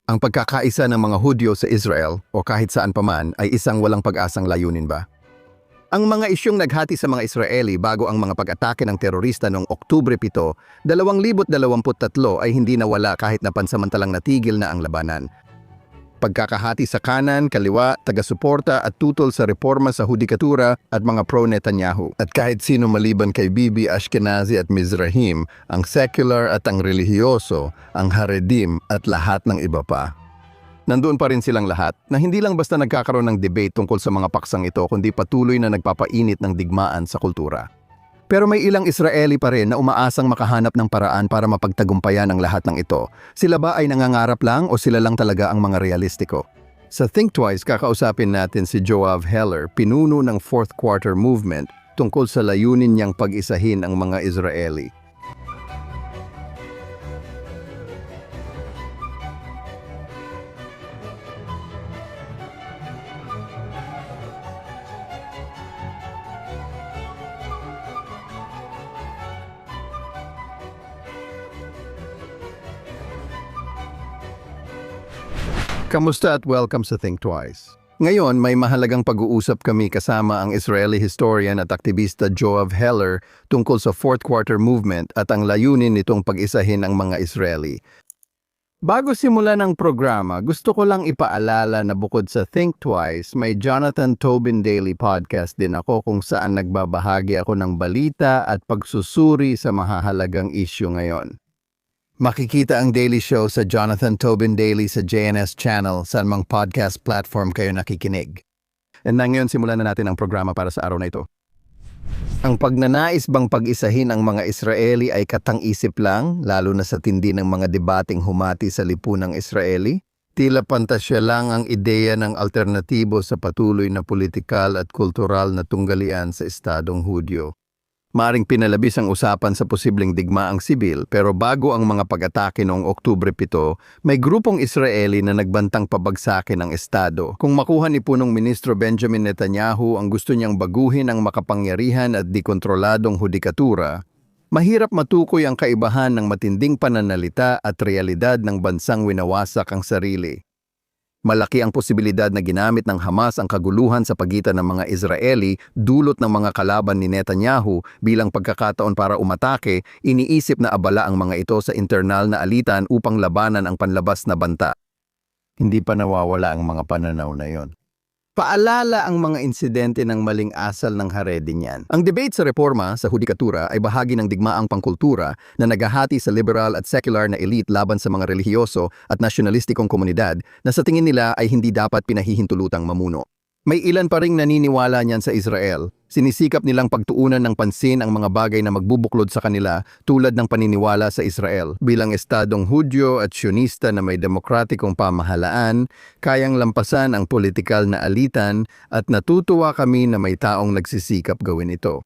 Ang pagkakaisa ng mga Hudyo sa Israel o kahit saan paman ay isang walang pag-asang layunin ba? Ang mga isyong naghati sa mga Israeli bago ang mga pag-atake ng terorista noong Oktubre 7, 2023 ay hindi nawala kahit na pansamantalang natigil na ang labanan. Pagkakahati sa kanan, kaliwa, taga-suporta at tutol sa reforma sa hudikatura at mga pro-Netanyahu. At kahit sino maliban kay Bibi, Ashkenazi at Mizrahim, ang secular at ang relihiyoso, ang Haredim at lahat ng iba pa. Nandoon pa rin silang lahat na hindi lang basta nagkakaroon ng debate tungkol sa mga paksang ito kundi patuloy na nagpapainit ng digmaan sa kultura. Pero may ilang Israeli pa rin na umaasang makahanap ng paraan para mapagtagumpayan ang lahat ng ito. Sila ba ay nangangarap lang o sila lang talaga ang mga realistiko? Sa Think Twice, kakausapin natin si Yoav Heller, pinuno ng Fourth Quarter Movement tungkol sa layunin niyang pag-isahin ang mga Israeli. Kamusta at welcome sa Think Twice. Ngayon, may mahalagang pag-uusap kami kasama ang Israeli historian at aktivista Yoav Heller tungkol sa Fourth Quarter Movement at ang layunin nitong pag-isahin ang mga Israeli. Bago simulan ang programa, gusto ko lang ipaalala na bukod sa Think Twice, may Jonathan Tobin Daily Podcast din ako kung saan nagbabahagi ako ng balita at pagsusuri sa mahahalagang issue ngayon. Makikita ang daily show sa Jonathan Tobin Daily sa JNS Channel sa mang podcast platform kayo nakikinig. And ngayon simulan na natin ang programa para sa araw na ito. Ang pagnanais bang pag-isahin ang mga Israeli ay katang-isip lang, lalo na sa tindi ng mga debating humati sa lipunang Israeli? Tila pantasya lang ang ideya ng alternatibo sa patuloy na politikal at kultural na tunggalian sa Estadong Hudyo. Maaring pinalabis ang usapan sa posibleng digmaang sibil pero bago ang mga pag-atake noong Oktubre 7, may grupong Israeli na nagbantang pabagsakin ang Estado. Kung makuha ni punong ministro Benjamin Netanyahu ang gusto niyang baguhin ang makapangyarihan at dikontroladong hudikatura, mahirap matukoy ang kaibahan ng matinding pananalita at realidad ng bansang winawasak ang sarili. Malaki ang posibilidad na ginamit ng Hamas ang kaguluhan sa pagitan ng mga Israeli dulot ng mga kalaban ni Netanyahu bilang pagkakataon para umatake, iniisip na abala ang mga ito sa internal na alitan upang labanan ang panlabas na banta. Hindi pa nawawala ang mga pananaw na yon. Paalala ang mga insidente ng maling asal ng Haredi niyan. Ang debate sa reforma sa hudikatura ay bahagi ng digmaang pangkultura na naghahati sa liberal at secular na elite laban sa mga relihiyoso at nasyonalistikong komunidad na sa tingin nila ay hindi dapat pinahihintulutang mamuno. May ilan pa ring naniniwala niyan sa Israel. Sinisikap nilang pagtuunan ng pansin ang mga bagay na magbubuklod sa kanila tulad ng paniniwala sa Israel. Bilang estadong Hudyo at Sionista na may demokratikong pamahalaan, kayang lampasan ang politikal na alitan at natutuwa kami na may taong nagsisikap gawin ito.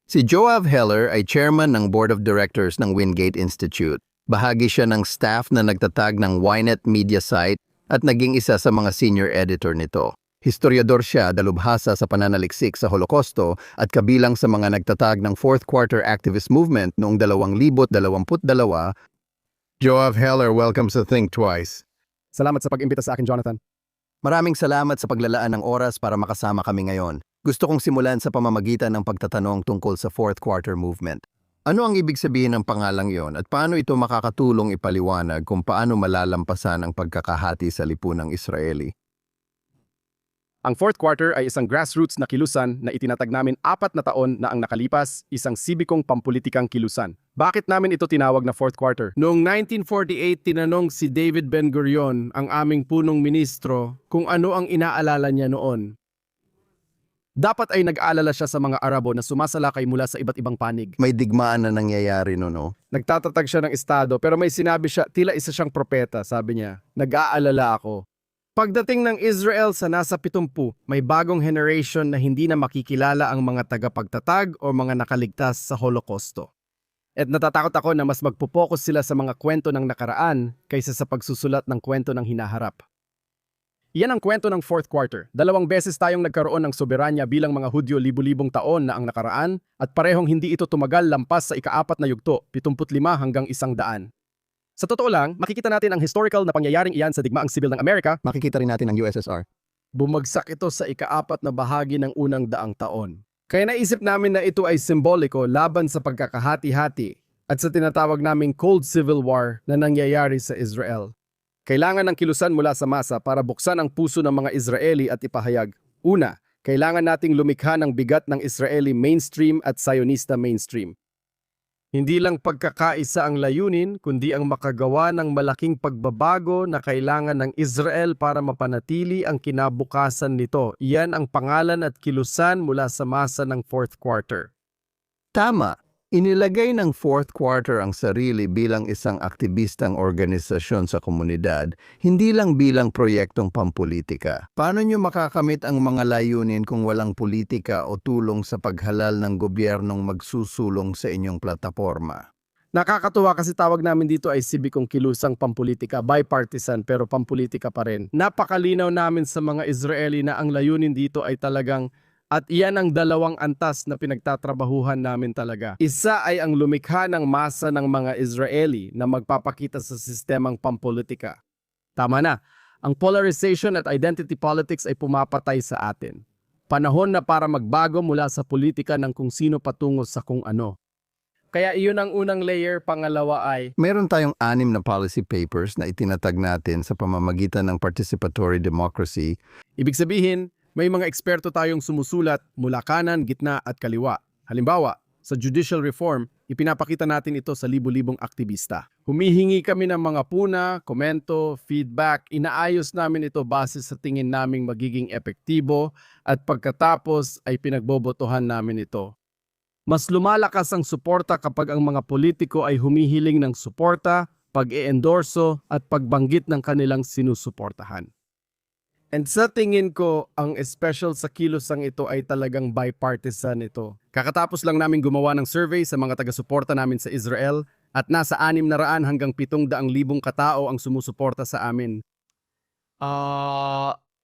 Si Yoav Heller ay chairman ng Board of Directors ng Wingate Institute. Bahagi siya ng staff na nagtatag ng Ynet media site at naging isa sa mga senior editor nito. Historiador siya dalubhasa sa pananaliksik sa Holokausto at kabilang sa mga nagtatag ng Fourth Quarter Activist Movement noong 2022. Yoav Heller, welcome sa Think Twice. Salamat sa pag-imbita sa akin, Jonathan. Maraming salamat sa paglalaan ng oras para makasama kami ngayon. Gusto kong simulan sa pamamagitan ng pagtatanong tungkol sa Fourth Quarter Movement. Ano ang ibig sabihin ng pangalang yon at paano ito makakatulong ipaliwanag kung paano malalampasan ang pagkakahati sa lipunang Israeli? Ang Fourth Quarter ay isang grassroots na kilusan na itinatag namin 4 na taon na ang nakalipas, isang sibikong pampulitikang kilusan. Bakit namin ito tinawag na Fourth Quarter? Noong 1948, tinanong si David Ben-Gurion, ang aming punong ministro, kung ano ang inaalala niya noon. Dapat ay nag-aalala siya sa mga Arabo na sumasalakay mula sa iba't ibang panig. May digmaan na nangyayari no? Nagtatatag siya ng estado pero may sinabi siya, tila isa siyang propeta, sabi niya. Nag-aalala ako. Pagdating ng Israel sa nasa 70, may bagong generation na hindi na makikilala ang mga tagapagtatag o mga nakaligtas sa Holokausto. At natatakot ako na mas magpo-focus sila sa mga kwento ng nakaraan kaysa sa pagsusulat ng kwento ng hinaharap. Iyan ang kwento ng Fourth Quarter. 2 beses tayong nagkaroon ng soberanya bilang mga Hudyo libu-libong taon na ang nakaraan at parehong hindi ito tumagal lampas sa ika-4 na yugto, 75 hanggang 100. Sa totoo lang, makikita natin ang historical na pangyayaring iyan sa digmaang sibil ng Amerika. Makikita rin natin ang USSR. Bumagsak ito sa ika-4 na bahagi ng unang daang taon. Kaya naisip namin na ito ay simboliko laban sa pagkakahati-hati at sa tinatawag naming Cold Civil War na nangyayari sa Israel. Kailangan ng kilusan mula sa masa para buksan ang puso ng mga Israeli at ipahayag. Una, kailangan nating lumikha ng bigat ng Israeli mainstream at Zionista mainstream. Hindi lang pagkakaisa ang layunin, kundi ang makagawa ng malaking pagbabago na kailangan ng Israel para mapanatili ang kinabukasan nito. Iyan ang pangalan at kilusan mula sa masa ng fourth quarter. Tama. Inilagay ng fourth quarter ang sarili bilang isang aktivistang organisasyon sa komunidad, hindi lang bilang proyektong pampolitika. Paano nyo makakamit ang mga layunin kung walang politika o tulong sa paghalal ng gobyernong magsusulong sa inyong plataforma? Nakakatuwa kasi tawag namin dito ay sibikong kilusang pampolitika, bipartisan pero pampolitika pa rin. Napakalinaw namin sa mga Israeli na ang layunin dito ay talagang at iyan ang dalawang antas na pinagtatrabahuhan namin talaga. Isa ay ang lumikha ng masa ng mga Israeli na magpapakita sa sistemang pampolitika. Tama na, ang polarization at identity politics ay pumapatay sa atin. Panahon na para magbago mula sa politika ng kung sino patungo sa kung ano. Kaya iyon ang unang layer, pangalawa ay Meron tayong 6 na policy papers na itinatag natin sa pamamagitan ng participatory democracy. ibig sabihin, may mga eksperto tayong sumusulat mula kanan, gitna at kaliwa. Halimbawa, sa judicial reform, ipinapakita natin ito sa libu-libong aktivista. Humihingi kami ng mga puna, komento, feedback, inaayos namin ito base sa tingin naming magiging epektibo at pagkatapos ay pinagbobotohan namin ito. Mas lumalakas ang suporta kapag ang mga politiko ay humihiling ng suporta, pag-e-endorso at pagbanggit ng kanilang sinusuportahan. And sa tingin ko, ang special sa kilosang ito ay talagang bipartisan ito. Kakatapos lang namin gumawa ng survey sa mga taga-suporta namin sa Israel at nasa 600 hanggang 700,000 katao ang sumusuporta sa amin.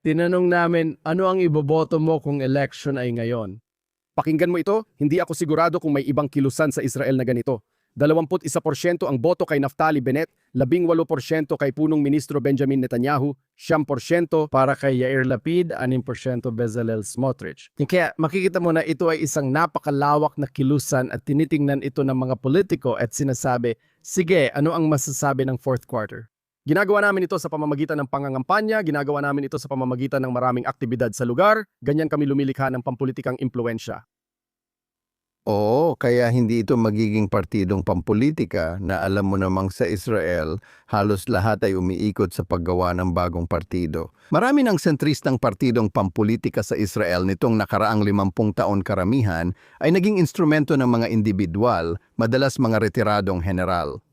Tinanong namin, ano ang iboboto mo kung election ay ngayon? Pakinggan mo ito, hindi ako sigurado kung may ibang kilusan sa Israel na ganito. 21% ang boto kay Naftali Bennett, 18% kay punong ministro Benjamin Netanyahu, 9% para kay Yair Lapid, 6% Bezalel Smotrich. Kaya makikita mo na ito ay isang napakalawak na kilusan at tinitingnan ito ng mga politiko at sinasabi, sige, ano ang masasabi ng fourth quarter? Ginagawa namin ito sa pamamagitan ng pangangampanya, ginagawa namin ito sa pamamagitan ng maraming aktibidad sa lugar, ganyan kami lumilikha ng pampulitikang impluensya. Oo, kaya hindi ito magiging partidong pampolitika na alam mo namang sa Israel, halos lahat ay umiikot sa paggawa ng bagong partido. Marami ng sentristang partidong pampolitika sa Israel nitong nakaraang 50 taon karamihan ay naging instrumento ng mga individual, madalas mga retiradong general.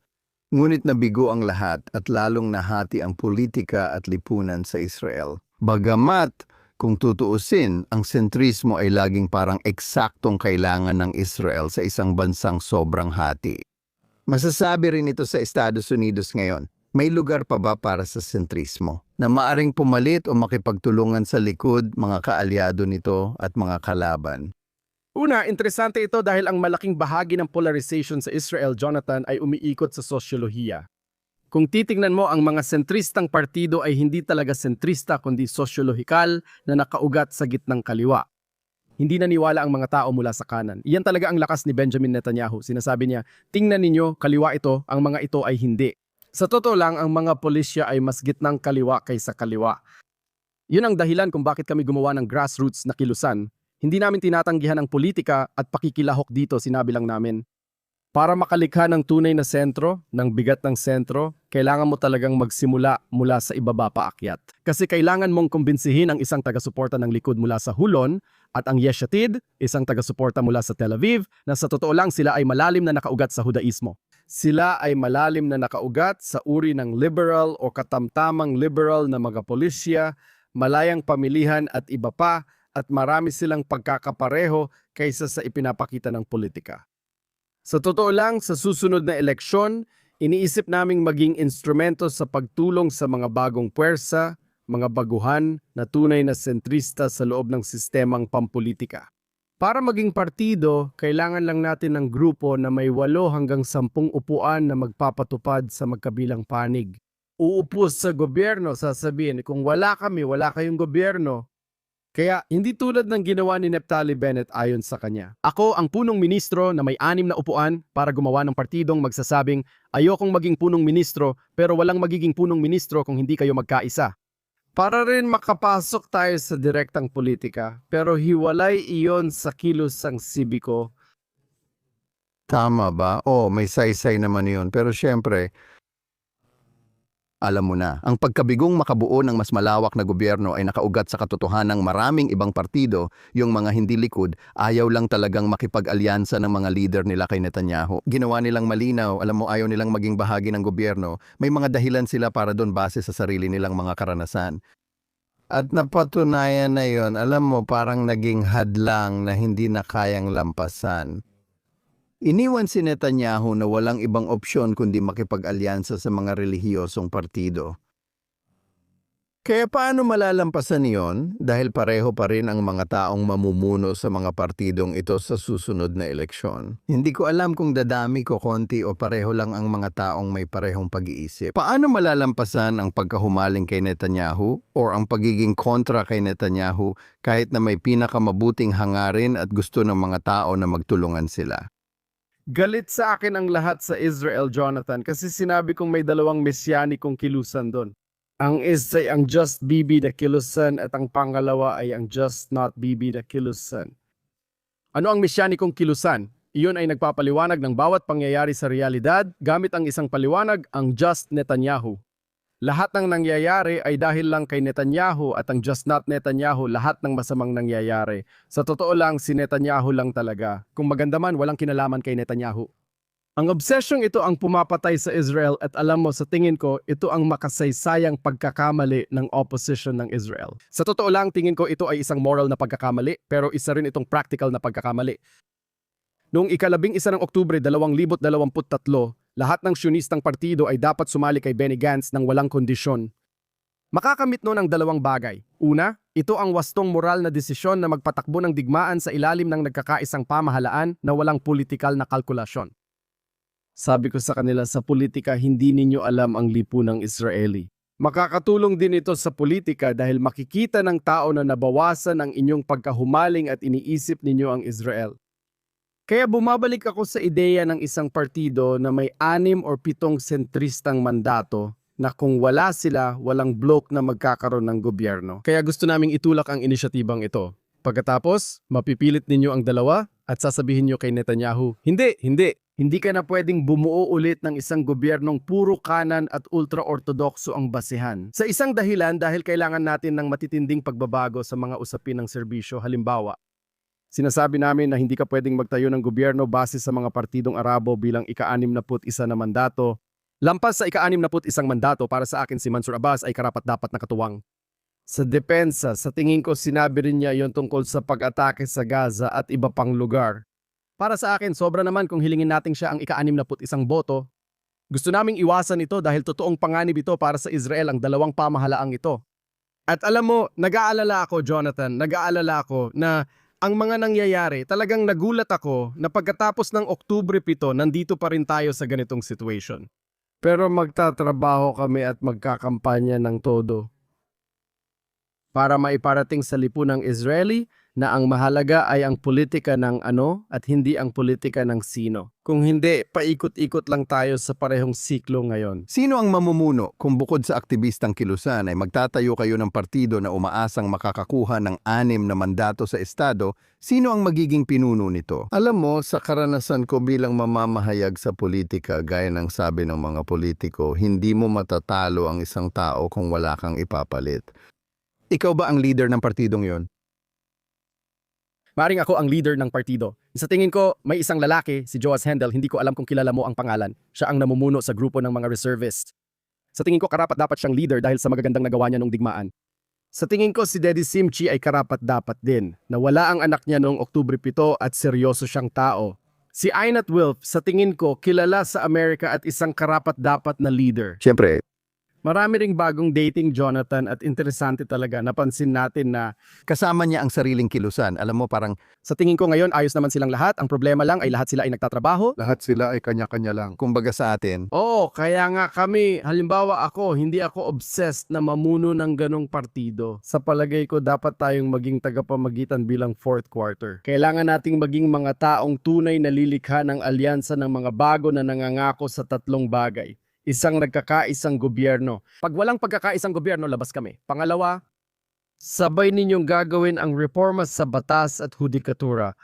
Ngunit nabigo ang lahat at lalong nahati ang politika at lipunan sa Israel. Bagamat kung tutuusin, ang sentrismo ay laging parang eksaktong kailangan ng Israel sa isang bansang sobrang hati. Masasabi rin ito sa Estados Unidos ngayon. May lugar pa ba para sa sentrismo na maaring pumalit o makipagtulungan sa likod mga kaalyado nito at mga kalaban? Una, interesante ito dahil ang malaking bahagi ng polarization sa Israel, Jonathan, ay umiikot sa sosyolohiya. Kung titingnan mo, ang mga sentristang partido ay hindi talaga sentrista kundi sosyolohikal na nakaugat sa gitnang kaliwa. Hindi naniwala ang mga tao mula sa kanan. Iyan talaga ang lakas ni Benjamin Netanyahu. Sinasabi niya, tingnan ninyo, kaliwa ito, ang mga ito ay hindi. Sa totoo lang, ang mga pulisya ay mas gitnang kaliwa kaysa kaliwa. Yun ang dahilan kung bakit kami gumawa ng grassroots na kilusan. Hindi namin tinatanggihan ang politika at pakikilahok dito, sinabi lang namin. Para makalikha ng tunay na sentro, ng bigat ng sentro, kailangan mo talagang magsimula mula sa ibaba paakyat. Kasi kailangan mong kumbinsihin ang isang taga-suporta ng likod mula sa Hulon at ang Yesh Atid, isang taga-suporta mula sa Tel Aviv, na sa totoo lang sila ay malalim na nakaugat sa Hudaismo. Sila ay malalim na nakaugat sa uri ng liberal o katamtamang liberal na mga pulisya, malayang pamilihan at iba pa, at marami silang pagkakapareho kaysa sa ipinapakita ng politika. Sa totoo lang, sa susunod na eleksyon, iniisip naming maging instrumento sa pagtulong sa mga bagong puwersa, mga baguhan na tunay na sentrista sa loob ng sistemang pampolitika. Para maging partido, kailangan lang natin ng grupo na may 8 hanggang 10 upuan na magpapatupad sa magkabilang panig. Uupos sa gobyerno, sasabihin, kung wala kami, wala kayong gobyerno. Kaya hindi tulad ng ginawa ni Naftali Bennett ayon sa kanya. Ako ang punong ministro na may 6 na upuan para gumawa ng partidong magsasabing ayokong maging punong ministro pero walang magiging punong ministro kung hindi kayo magkaisa. Para rin makapasok tayo sa direktang politika pero hiwalay iyon sa kilusang sibiko. Tama ba? May saysay naman yun. Pero syempre, alam mo na, ang pagkabigong makabuo ng mas malawak na gobyerno ay nakaugat sa katotohanang maraming ibang partido, yung mga hindi likod, ayaw lang talagang makipag-alyansa ng mga leader nila kay Netanyahu. Ginawa nilang malinaw, alam mo ayaw nilang maging bahagi ng gobyerno, may mga dahilan sila para doon base sa sarili nilang mga karanasan. At napatunayan na yon, alam mo parang naging hadlang na hindi na kayang lampasan. Iniwan si Netanyahu na walang ibang opsyon kundi makipag-alyansa sa mga relihiyosong partido. Kaya paano malalampasan yon? Dahil pareho pa rin ang mga taong mamumuno sa mga partidong ito sa susunod na eleksyon. Hindi ko alam kung dadami ko konti o pareho lang ang mga taong may parehong pag-iisip. Paano malalampasan ang pagkahumaling kay Netanyahu o ang pagiging kontra kay Netanyahu kahit na may pinakamabuting hangarin at gusto ng mga tao na magtulungan sila? Galit sa akin ang lahat sa Israel, Jonathan, kasi sinabi kong may 2 mesyanikong kilusan doon. Ang isa ay ang Just Bibi na kilusan at ang pangalawa ay ang Just Not Bibi na kilusan. Ano ang mesyanikong kilusan? Iyon ay nagpapaliwanag ng bawat pangyayari sa realidad gamit ang isang paliwanag, ang Just Netanyahu. Lahat ng nangyayari ay dahil lang kay Netanyahu at ang Just Not Netanyahu, lahat ng masamang nangyayari. Sa totoo lang, si Netanyahu lang talaga. Kung maganda man, walang kinalaman kay Netanyahu. Ang obsesyong ito ang pumapatay sa Israel at alam mo, sa tingin ko, ito ang makasaysayang pagkakamali ng opposition ng Israel. Sa totoo lang, tingin ko ito ay isang moral na pagkakamali, pero isa rin itong practical na pagkakamali. Noong ika-11 ng Oktubre 2023, lahat ng sionistang partido ay dapat sumali kay Benny Gantz ng walang kondisyon. Makakamit nun ang 2 bagay. Una, ito ang wastong moral na desisyon na magpatakbo ng digmaan sa ilalim ng nagkakaisang pamahalaan na walang politikal na kalkulasyon. Sabi ko sa kanila, sa politika hindi ninyo alam ang lipunang Israeli. Makakatulong din ito sa politika dahil makikita ng tao na nabawasan ang inyong pagkahumaling at iniisip ninyo ang Israel. Kaya bumabalik ako sa ideya ng isang partido na may 6 o 7 sentristang mandato na kung wala sila, walang bloke na magkakaroon ng gobyerno. Kaya gusto naming itulak ang inisyatibang ito. Pagkatapos, mapipilit ninyo ang 2 at sasabihin nyo kay Netanyahu, hindi ka na pwedeng bumuo ulit ng isang gobyernong puro kanan at ultra-ortodokso ang basehan. Sa isang dahilan dahil kailangan natin ng matitinding pagbabago sa mga usapin ng serbisyo, halimbawa, sinasabi namin na hindi ka pwedeng magtayo ng gobyerno base sa mga partidong Arabo bilang ika-61 na mandato. Lampas sa ika-61 mandato, para sa akin si Mansour Abbas ay karapat-dapat na katuwang. Sa depensa, sa tingin ko sinabi rin niya yon tungkol sa pag-atake sa Gaza at iba pang lugar. Para sa akin, sobra naman kung hilingin natin siya ang ika-61 boto. Gusto naming iwasan ito dahil totoong panganib ito para sa Israel ang 2 pamahalaang ito. At alam mo, nag-aalala ako, Jonathan, na ang mga nangyayari, talagang nagulat ako na pagkatapos ng Oktubre 7, nandito pa rin tayo sa ganitong situation. Pero magtatrabaho kami at magkakampanya ng todo para maiparating sa lipunang Israeli na ang mahalaga ay ang politika ng ano at hindi ang politika ng sino. Kung hindi, paikot-ikot lang tayo sa parehong siklo ngayon. Sino ang mamumuno kung bukod sa aktivistang kilusan ay magtatayo kayo ng partido na umaasang makakakuha ng 6 na mandato sa estado? Sino ang magiging pinuno nito? Alam mo, sa karanasan ko bilang mamamahayag sa politika, gaya ng sabi ng mga politiko, hindi mo matatalo ang isang tao kung wala kang ipapalit. Ikaw ba ang leader ng partidong yon? Maring ako ang leader ng partido. Sa tingin ko, may isang lalaki, si Joas Hendel, hindi ko alam kung kilala mo ang pangalan. Siya ang namumuno sa grupo ng mga reservists. Sa tingin ko, karapat-dapat siyang leader dahil sa magagandang nagawa niya nung digmaan. Sa tingin ko, si Dedi Simchi ay karapat-dapat din, na wala ang anak niya noong Oktubre 7 at seryoso siyang tao. Si Einat Wilf, sa tingin ko, kilala sa Amerika at isang karapat-dapat na leader. Siyempre, Marami ring bagong dating, Jonathan, at interesante talaga. Napansin natin na Kasama niya ang sariling kilusan. Alam mo, parang Sa tingin ko ngayon, ayos naman silang lahat. Ang problema lang ay lahat sila ay nagtatrabaho. Lahat sila ay kanya-kanya lang. kumbaga sa atin, Oo, kaya nga kami, halimbawa ako, hindi ako obsessed na mamuno ng ganong partido. Sa palagay ko, dapat tayong maging tagapamagitan bilang fourth quarter. Kailangan nating maging mga taong tunay na lilikha ng alyansa ng mga bago na nangangako sa tatlong bagay. Isang nagkakaisang gobyerno. Pag walang pagkakaisang gobyerno, labas kami. Pangalawa, Sabay ninyong gagawin ang reforma sa batas at hudikatura.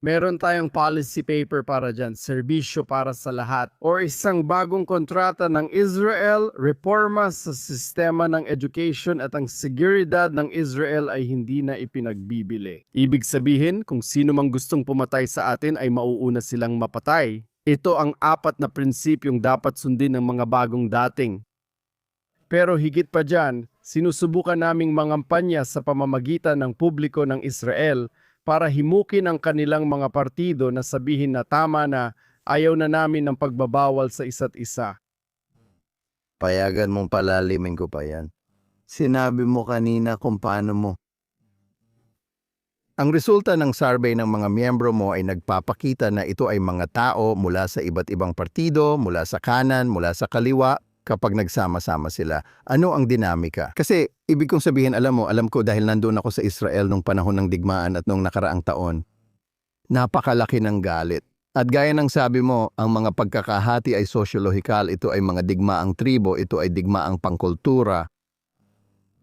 Meron tayong policy paper para dyan, serbisyo para sa lahat, or isang bagong kontrata ng Israel, reforma sa sistema ng education at ang seguridad ng Israel ay hindi na ipinagbibili. Ibig sabihin, kung sino mang gustong pumatay sa atin ay mauuna silang mapatay. Ito ang 4 na prinsipyong dapat sundin ng mga bagong dating. Pero higit pa dyan, sinusubukan naming mangampanya sa pamamagitan ng publiko ng Israel para himukin ang kanilang mga partido na sabihin na tama na ayaw na namin ng pagbabawal sa isa't isa. payagan mong palalimin ko pa yan. Sinabi mo kanina kung paano mo. Ang resulta ng survey ng mga miyembro mo ay nagpapakita na ito ay mga tao mula sa iba't ibang partido, mula sa kanan, mula sa kaliwa, kapag nagsama-sama sila. Ano ang dinamika? Kasi ibig kong sabihin, alam ko dahil nandun ako sa Israel nung panahon ng digmaan at nung nakaraang taon, napakalaki ng galit. At gaya ng sabi mo, ang mga pagkakahati ay sosyologikal, ito ay mga digmaang tribo, ito ay digmaang pangkultura.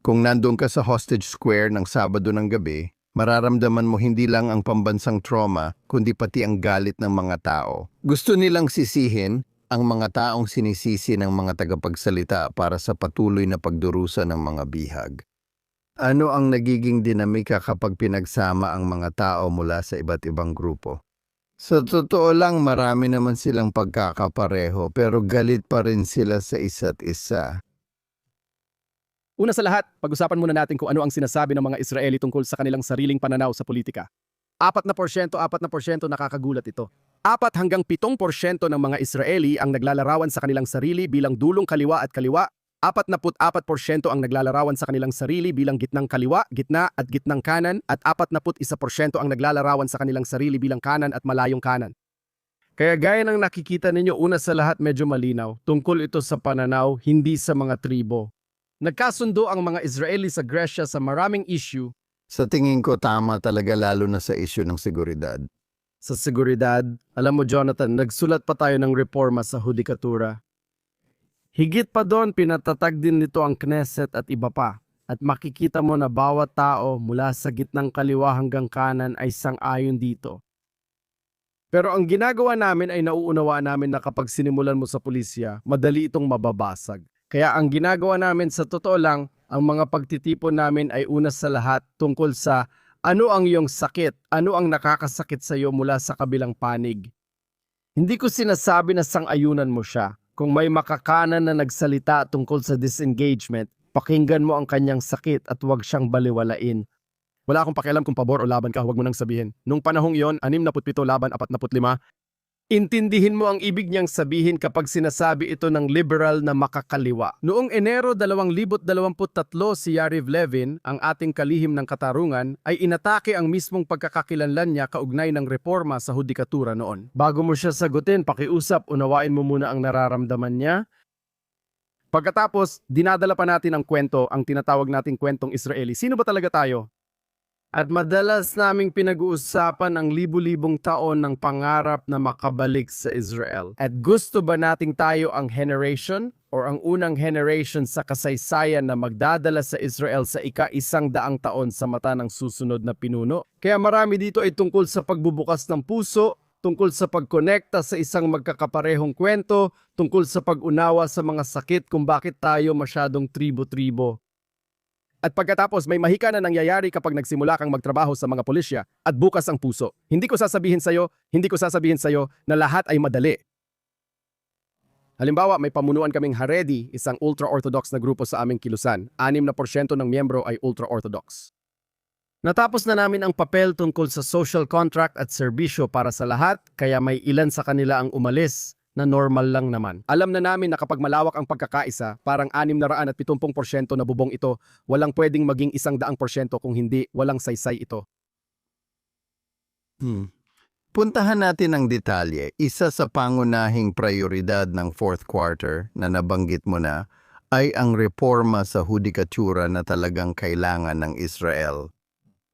Kung nandun ka sa Hostage Square ng Sabado ng gabi, mararamdaman mo hindi lang ang pambansang trauma, kundi pati ang galit ng mga tao. Gusto nilang sisihin ang mga taong sinisisi ng mga tagapagsalita para sa patuloy na pagdurusa ng mga bihag. Ano ang nagiging dinamika kapag pinagsama ang mga tao mula sa iba't ibang grupo? Sa totoo lang, marami naman silang pagkakapareho pero galit pa rin sila sa isa't isa. una sa lahat, pag-usapan muna natin kung ano ang sinasabi ng mga Israeli tungkol sa kanilang sariling pananaw sa politika. 4% nakakagulat ito. 4-7% ng mga Israeli ang naglalarawan sa kanilang sarili bilang dulong kaliwa at kaliwa. 44% ang naglalarawan sa kanilang sarili bilang gitnang kaliwa, gitna at gitnang kanan at 41% ang naglalarawan sa kanilang sarili bilang kanan at malayong kanan. Kaya gaya ng nakikita ninyo, una sa lahat medyo malinaw. Tungkol ito sa pananaw, hindi sa mga tribo. Nagkasundo ang mga Israeli sa Gresya sa maraming issue. Sa tingin ko tama talaga lalo na sa isyu ng seguridad. Sa seguridad, alam mo Jonathan, nagsulat pa tayo ng reforma sa hudikatura. Higit pa doon, pinatatag din nito ang Knesset at iba pa. At makikita mo na bawat tao mula sa gitnang kaliwa hanggang kanan ay sang-ayon dito. Pero ang ginagawa namin ay nauunawaan namin na kapag sinimulan mo sa pulisya, madali itong mababasag. Kaya ang ginagawa namin sa totoo lang, ang mga pagtitipon namin ay una sa lahat tungkol sa ano ang iyong sakit, ano ang nakakasakit sa iyo mula sa kabilang panig. Hindi ko sinasabi na sang-ayunan mo siya. Kung may makakanan na nagsalita tungkol sa disengagement, pakinggan mo ang kanyang sakit at huwag siyang baliwalain. Wala akong pakialam kung pabor o laban ka, huwag mo nang sabihin. Nung panahong iyon, 67 laban 45. Intindihin mo ang ibig niyang sabihin kapag sinasabi ito ng liberal na makakaliwa. Noong Enero 2023, si Yariv Levin, ang ating kalihim ng katarungan, ay inatake ang mismong pagkakakilanlan niya kaugnay ng reforma sa hudikatura noon. Bago mo siya sagutin, pakiusap, unawain mo muna ang nararamdaman niya. Pagkatapos, dinadala pa natin ang kwento, ang tinatawag nating kwentong Israeli. Sino ba talaga tayo? At madalas naming pinag-uusapan ang libu-libong taon ng pangarap na makabalik sa Israel. At gusto ba nating tayo ang generation or ang unang generation sa kasaysayan na magdadala sa Israel sa ika-100 taon sa mata ng susunod na pinuno? Kaya marami dito ay tungkol sa pagbubukas ng puso, tungkol sa pagkonekta sa isang magkakaparehong kwento, tungkol sa pag-unawa sa mga sakit kung bakit tayo masyadong tribo-tribo. At pagkatapos, may mahika na nangyayari kapag nagsimula kang magtrabaho sa mga pulisya at bukas ang puso. Hindi ko sasabihin sa'yo na lahat ay madali. Halimbawa, may pamunuan kaming Haredi, isang ultra-orthodox na grupo sa aming kilusan. 6% ng miyembro ay ultra-orthodox. Natapos na namin ang papel tungkol sa social contract at serbisyo para sa lahat, kaya may ilan sa kanila ang umalis. na normal lang naman. Alam na namin na kapag malawak ang pagkakaisa, parang 670% na bubong ito, walang pwedeng maging 100% kung hindi, walang saysay ito. Puntahan natin ang detalye. Isa sa pangunahing prioridad ng fourth quarter na nabanggit mo na ay ang reforma sa hudikatura na talagang kailangan ng Israel.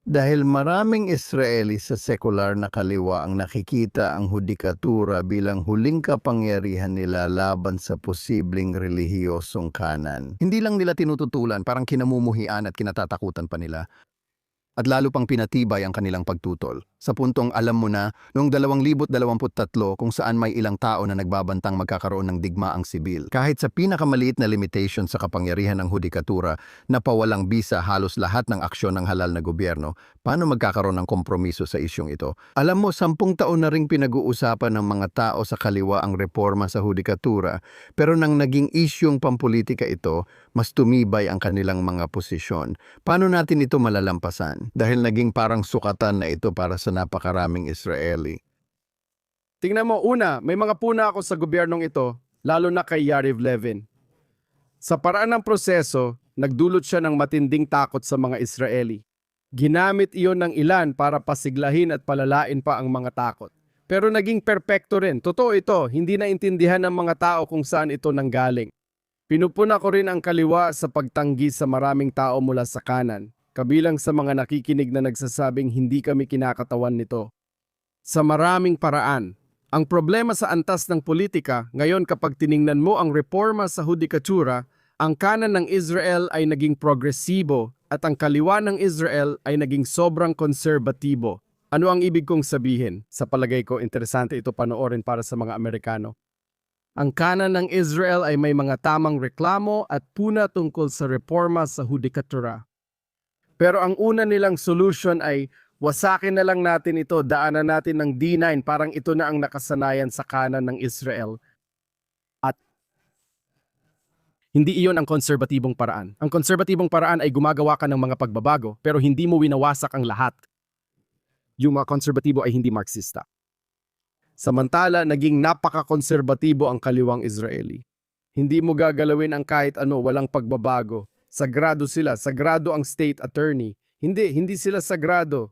Dahil maraming Israeli sa sekular na kaliwa ang nakikita ang hudikatura bilang huling kapangyarihan nila laban sa posibleng relihiyosong kanan. Hindi lang nila tinututulan, parang kinamumuhian at kinatatakutan pa nila. At lalo pang pinatibay ang kanilang pagtutol. Sa puntong alam mo na, noong 2023 kung saan may ilang tao na nagbabantang magkakaroon ng digmaang sibil. Kahit sa pinakamaliit na limitation sa kapangyarihan ng hudikatura na pawalang bisa halos lahat ng aksyon ng halal na gobyerno, paano magkakaroon ng kompromiso sa isyong ito? Alam mo, 10 taon na ring pinag-uusapan ng mga tao sa kaliwa ang reforma sa hudikatura, pero nang naging isyong pampolitika ito, mas tumibay ang kanilang mga posisyon. Paano natin ito malalampasan? Dahil naging parang sukatan na ito para sa napakaraming Israeli. Tingnan mo, una, may mga puna ako sa gobyernong ito, lalo na kay Yariv Levin. Sa paraan ng proseso, nagdulot siya ng matinding takot sa mga Israeli. Ginamit iyon ng ilan para pasiglahin at palalain pa ang mga takot. Pero naging perpekto rin. Totoo ito, hindi naintindihan ng mga tao kung saan ito nanggaling. Pinupuna ko rin ang kaliwa sa pagtanggi sa maraming tao mula sa kanan, kabilang sa mga nakikinig na nagsasabing hindi kami kinakatawan nito. Sa maraming paraan, ang problema sa antas ng politika, ngayon kapag tiningnan mo ang reforma sa hudikatura, ang kanan ng Israel ay naging progresibo at ang kaliwa ng Israel ay naging sobrang konserbatibo. Ano ang ibig kong sabihin? Sa palagay ko, interesante ito panoorin para sa mga Amerikano. Ang kanan ng Israel ay may mga tamang reklamo at puna tungkol sa reforma sa hudikatura. Pero ang una nilang solution ay wasakin na lang natin ito, daanan natin ng D9, parang ito na ang nakasanayan sa kanan ng Israel. At hindi iyon ang konserbatibong paraan. Ang konserbatibong paraan ay gumagawa ka ng mga pagbabago, pero hindi mo winawasak ang lahat. Yung mga konserbatibo ay hindi Marxista. Samantala, naging napaka-konserbatibo ang kaliwang Israeli. Hindi mo gagalawin ang kahit ano, walang pagbabago. Sagrado sila, sagrado ang state attorney. Hindi sila sagrado.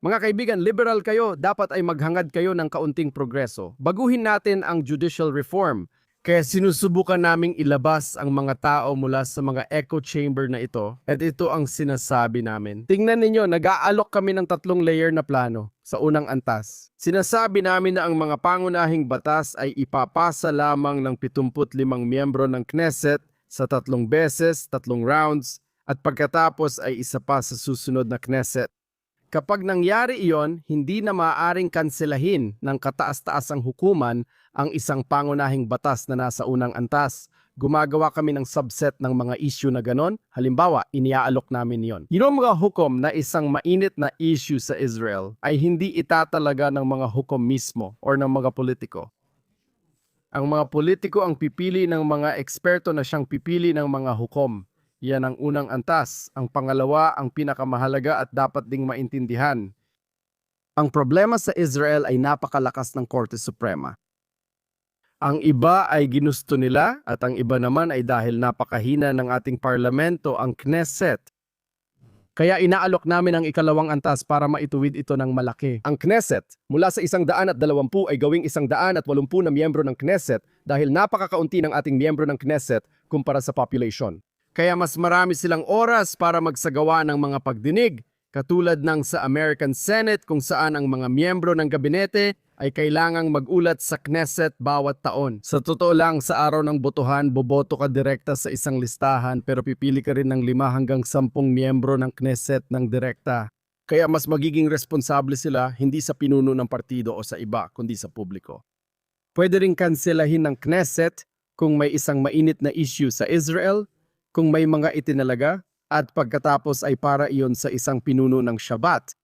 Mga kaibigan, liberal kayo, dapat ay maghangad kayo ng kaunting progreso. Baguhin natin ang judicial reform. Kaya sinusubukan naming ilabas ang mga tao mula sa mga echo chamber na ito. At ito ang sinasabi namin. Tingnan ninyo, nag-aalok kami ng 3 layer na plano sa unang antas. Sinasabi namin na ang mga pangunahing batas ay ipapasa lamang ng 75 miyembro ng Knesset sa 3 beses, 3 rounds, at pagkatapos ay isa pa sa susunod na Knesset. Kapag nangyari iyon, hindi na maaaring kanselahin ng kataas-taasang hukuman ang isang pangunahing batas na nasa unang antas. Gumagawa kami ng subset ng mga issue na ganon. Halimbawa, iniaalok namin iyon. Yung mga hukom na isang mainit na issue sa Israel ay hindi itatalaga ng mga hukom mismo o ng mga politiko. Ang mga politiko ang pipili ng mga eksperto na siyang pipili ng mga hukom. Yan ang unang antas. Ang pangalawa, ang pinakamahalaga at dapat ding maintindihan. Ang problema sa Israel ay napakalakas ng Korte Suprema. Ang iba ay ginusto nila at ang iba naman ay dahil napakahina ng ating parlamento, ang Knesset. Kaya inaalok namin ang ikalawang antas para maituwid ito ng malaki. Ang Knesset, mula sa 120 ay gawing 180 na miyembro ng Knesset dahil napakakaunti ng ating miyembro ng Knesset kumpara sa population. Kaya mas marami silang oras para magsagawa ng mga pagdinig, katulad ng sa American Senate kung saan ang mga miyembro ng gabinete ay kailangang mag-ulat sa Knesset bawat taon. Sa totoo lang, sa araw ng botohan, boboto ka direkta sa isang listahan pero pipili ka rin ng 5 hanggang 10 miyembro ng Knesset ng direkta. Kaya mas magiging responsable sila hindi sa pinuno ng partido o sa iba, kundi sa publiko. Pwede ring kanselahin ng Knesset kung may isang mainit na issue sa Israel, kung may mga itinalaga, at pagkatapos ay para iyon sa isang pinuno ng Shabbat.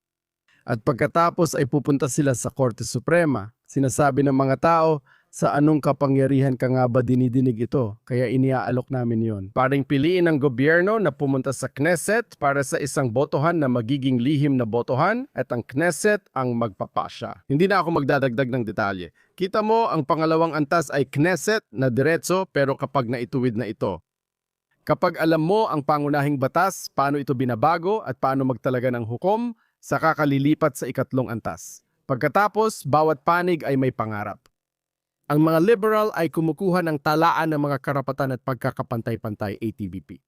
At pagkatapos ay pupunta sila sa Korte Suprema. Sinasabi ng mga tao, sa anong kapangyarihan ka nga ba dinidinig ito? Kaya iniaalok namin yon. Paring piliin ng gobyerno na pumunta sa Knesset para sa isang botohan na magiging lihim na botohan at ang Knesset ang magpapasya. Hindi na ako magdadagdag ng detalye. Kita mo, ang pangalawang antas ay Knesset na diretso pero kapag naituwid na ito. Kapag alam mo ang pangunahing batas, paano ito binabago at paano magtalaga ng hukom, saka kalilipat sa ikatlong antas. Pagkatapos, bawat panig ay may pangarap. Ang mga liberal ay kumukuha ng talaan ng mga karapatan at pagkakapantay-pantay ATVP.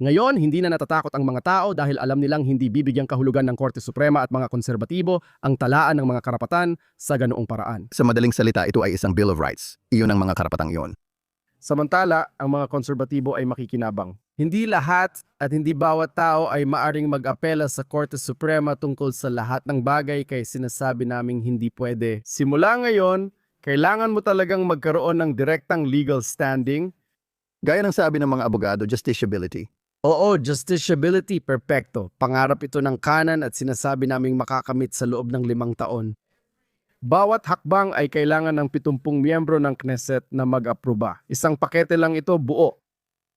Ngayon, hindi na natatakot ang mga tao dahil alam nilang hindi bibigyang kahulugan ng Korte Suprema at mga konserbatibo ang talaan ng mga karapatan sa ganoong paraan. Sa madaling salita, ito ay isang Bill of Rights. Iyon ang mga karapatang iyon. Samantala, ang mga konserbatibo ay makikinabang. Hindi lahat at hindi bawat tao ay maaring mag-apela sa Korte Suprema tungkol sa lahat ng bagay kaya sinasabi naming hindi pwede. Simula ngayon, kailangan mo talagang magkaroon ng direktang legal standing. Gaya ng sabi ng mga abogado, justiciability. Oo, justiciability, perfecto. Pangarap ito ng kanan at sinasabi naming makakamit sa loob ng 5 taon. Bawat hakbang ay kailangan ng 70 miyembro ng Knesset na mag-aproba. Isang pakete lang ito buo.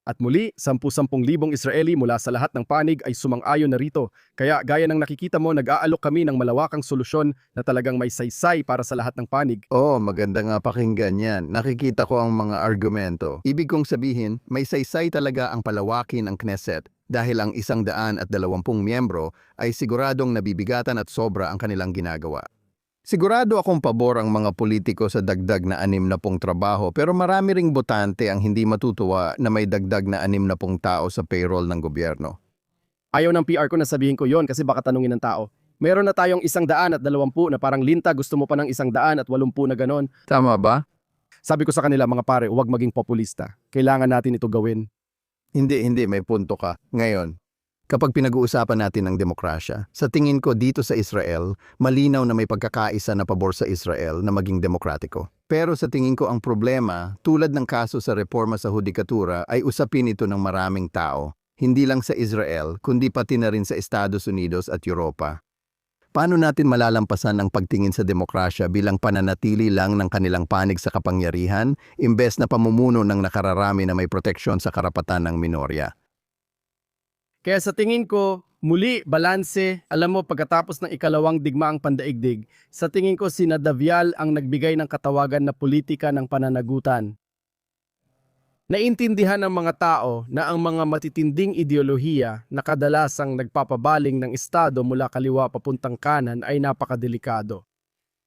At muli, 10,000 Israeli mula sa lahat ng panig ay sumang-ayon na rito. Kaya gaya ng nakikita mo, nag-aalok kami ng malawakang solusyon na talagang may saysay para sa lahat ng panig. Oh, maganda nga pakinggan yan. Nakikita ko ang mga argumento. Ibig kong sabihin, may saysay talaga ang palawakin ng Knesset dahil ang 120 miyembro ay siguradong nabibigatan at sobra ang kanilang ginagawa. Sigurado akong pabor ang mga politiko sa dagdag na 60 trabaho pero marami ring botante ang hindi matutuwa na may dagdag na 60 tao sa payroll ng gobyerno. Ayaw ng PR ko na sabihin ko yon kasi baka tanungin ng tao. Meron na tayong 120 na parang linta, gusto mo pa ng 180 na ganon. Tama ba? Sabi ko sa kanila, mga pare, huwag maging populista. Kailangan natin ito gawin. Hindi, may punto ka. Ngayon, kapag pinag-uusapan natin ng demokrasya, sa tingin ko dito sa Israel, malinaw na may pagkakaisa na pabor sa Israel na maging demokratiko. Pero sa tingin ko ang problema, tulad ng kaso sa reforma sa hudikatura, ay usapin ito ng maraming tao. Hindi lang sa Israel, kundi pati na rin sa Estados Unidos at Europa. Paano natin malalampasan ang pagtingin sa demokrasya bilang pananatili lang ng kanilang panig sa kapangyarihan, imbes na pamumuno ng nakararami na may proteksyon sa karapatan ng minorya? Kaya sa tingin ko, muli, balanse, alam mo, pagkatapos ng ikalawang digmaang pandaigdig, sa tingin ko si Nadavial ang nagbigay ng katawagan na politika ng pananagutan. Naintindihan ng mga tao na ang mga matitinding ideolohiya na kadalasang nagpapabaling ng Estado mula kaliwa papuntang kanan ay napakadelikado.